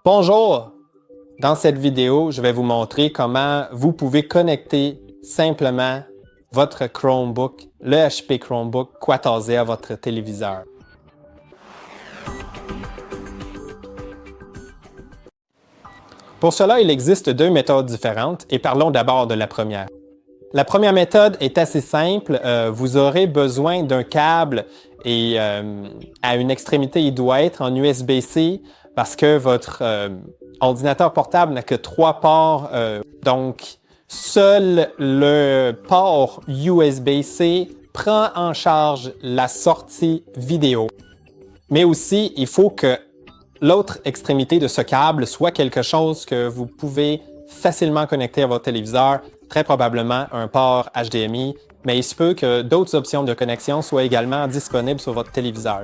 Bonjour! Dans cette vidéo, je vais vous montrer comment vous pouvez connecter simplement votre Chromebook, le HP Chromebook Quatorze à votre téléviseur. Pour cela, il existe deux méthodes différentes et parlons d'abord de la première. La première méthode est assez simple. Vous aurez besoin d'un câble et à une extrémité, il doit être en USB-C parce que votre ordinateur portable n'a que 3 ports. Donc, seul le port USB-C prend en charge la sortie vidéo. Mais aussi, il faut que l'autre extrémité de ce câble soit quelque chose que vous pouvez facilement connecter à votre téléviseur, très probablement un port HDMI, mais il se peut que d'autres options de connexion soient également disponibles sur votre téléviseur.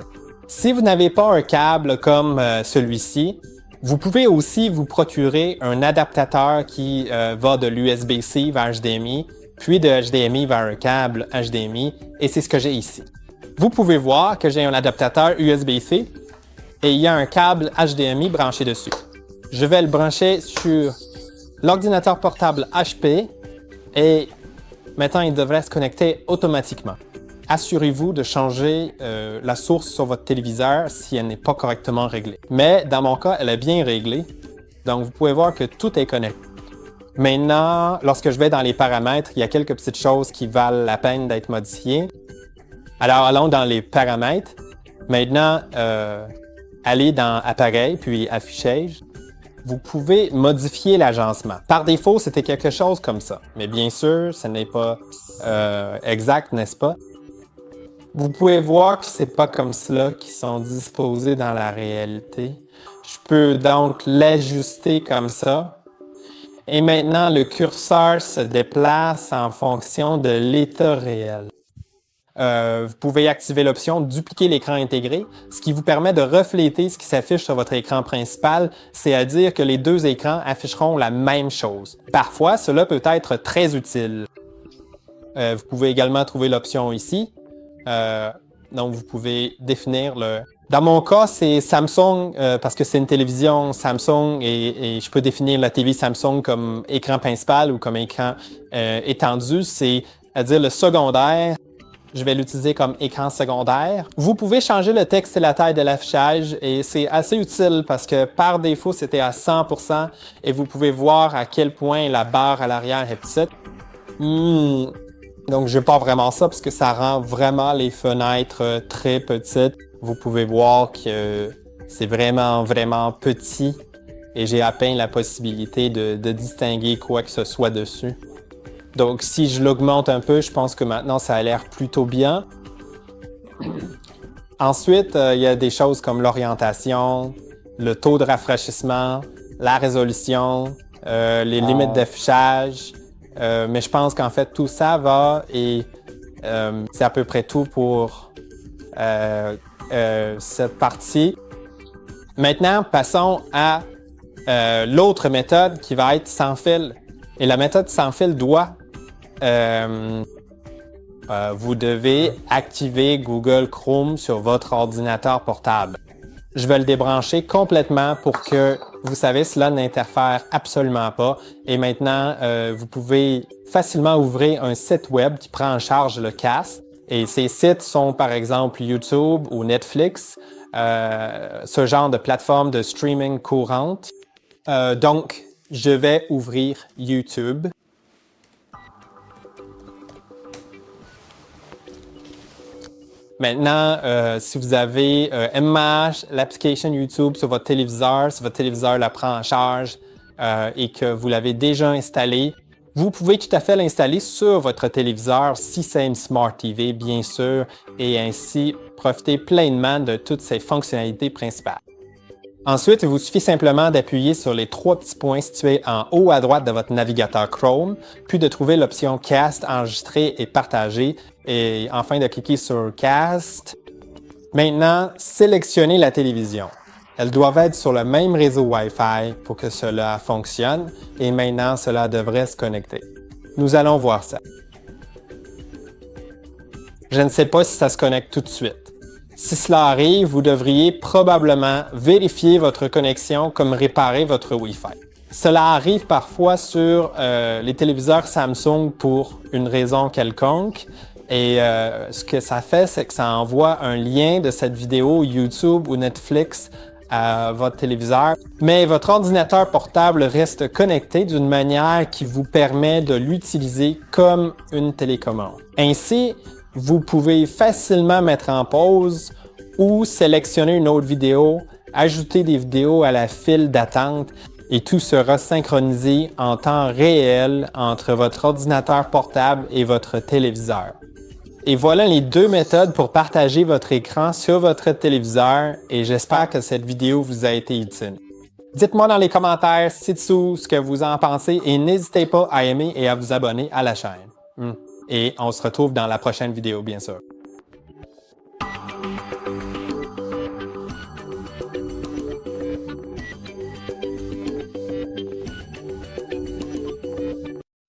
Si vous n'avez pas un câble comme celui-ci, vous pouvez aussi vous procurer un adaptateur qui va de l'USB-C vers HDMI, puis de HDMI vers un câble HDMI, et c'est ce que j'ai ici. Vous pouvez voir que j'ai un adaptateur USB-C et il y a un câble HDMI branché dessus. Je vais le brancher sur l'ordinateur portable HP et maintenant il devrait se connecter automatiquement. Assurez-vous de changer la source sur votre téléviseur si elle n'est pas correctement réglée. Mais dans mon cas, elle est bien réglée, donc vous pouvez voir que tout est connecté. Maintenant, lorsque je vais dans les paramètres, il y a quelques petites choses qui valent la peine d'être modifiées. Alors allons dans les paramètres. Maintenant, allez dans Appareil, puis Affichage. Vous pouvez modifier l'agencement. Par défaut, c'était quelque chose comme ça. Mais bien sûr, ce n'est pas exact, n'est-ce pas? Vous pouvez voir que ce n'est pas comme cela qu'ils sont disposés dans la réalité. Je peux donc l'ajuster comme ça. Et maintenant, le curseur se déplace en fonction de l'état réel. Vous pouvez activer l'option « Dupliquer l'écran intégré », ce qui vous permet de refléter ce qui s'affiche sur votre écran principal, c'est-à-dire que les deux écrans afficheront la même chose. Parfois, cela peut être très utile. Vous pouvez également trouver l'option ici. Donc, vous pouvez définir le... Dans mon cas, c'est Samsung parce que c'est une télévision Samsung et je peux définir la TV Samsung comme écran principal ou comme écran étendu, c'est-à-dire le secondaire. Je vais l'utiliser comme écran secondaire. Vous pouvez changer le texte et la taille de l'affichage et c'est assez utile parce que par défaut, c'était à 100% et vous pouvez voir à quel point la barre à l'arrière est petite. Donc, je n'ai pas vraiment ça parce que ça rend vraiment les fenêtres très petites. Vous pouvez voir que c'est vraiment petit et j'ai à peine la possibilité de distinguer quoi que ce soit dessus. Donc, si je l'augmente un peu, je pense que maintenant, ça a l'air plutôt bien. Ensuite, il y a des choses comme l'orientation, le taux de rafraîchissement, la résolution, les limites d'affichage. Mais je pense qu'en fait, tout ça va et c'est à peu près tout pour cette partie. Maintenant, passons à l'autre méthode qui va être sans fil. Et la méthode sans fil doit... vous devez activer Google Chrome sur votre ordinateur portable. Je vais le débrancher complètement pour que, vous savez, cela n'interfère absolument pas. Et maintenant, vous pouvez facilement ouvrir un site web qui prend en charge le cast. Et ces sites sont par exemple YouTube ou Netflix, ce genre de plateforme de streaming courante. Donc, je vais ouvrir YouTube. Maintenant, si vous avez MH, l'application YouTube sur votre téléviseur, si votre téléviseur la prend en charge et que vous l'avez déjà installé, vous pouvez tout à fait l'installer sur votre téléviseur si c'est une Smart TV, bien sûr, et ainsi profiter pleinement de toutes ses fonctionnalités principales. Ensuite, il vous suffit simplement d'appuyer sur les 3 petits points situés en haut à droite de votre navigateur Chrome, puis de trouver l'option Cast, enregistrer et partager, et enfin de cliquer sur Cast. Maintenant, sélectionnez la télévision. Elles doivent être sur le même réseau Wi-Fi pour que cela fonctionne, et maintenant, cela devrait se connecter. Nous allons voir ça. Je ne sais pas si ça se connecte tout de suite. Si cela arrive, vous devriez probablement vérifier votre connexion comme réparer votre Wi-Fi. Cela arrive parfois sur les téléviseurs Samsung pour une raison quelconque. Et ce que ça fait, c'est que ça envoie un lien de cette vidéo YouTube ou Netflix à votre téléviseur. Mais votre ordinateur portable reste connecté d'une manière qui vous permet de l'utiliser comme une télécommande. Ainsi, vous pouvez facilement mettre en pause ou sélectionner une autre vidéo, ajouter des vidéos à la file d'attente et tout sera synchronisé en temps réel entre votre ordinateur portable et votre téléviseur. Et voilà les deux méthodes pour partager votre écran sur votre téléviseur et j'espère que cette vidéo vous a été utile. Dites-moi dans les commentaires ci-dessous ce que vous en pensez et n'hésitez pas à aimer et à vous abonner à la chaîne. Et on se retrouve dans la prochaine vidéo, bien sûr.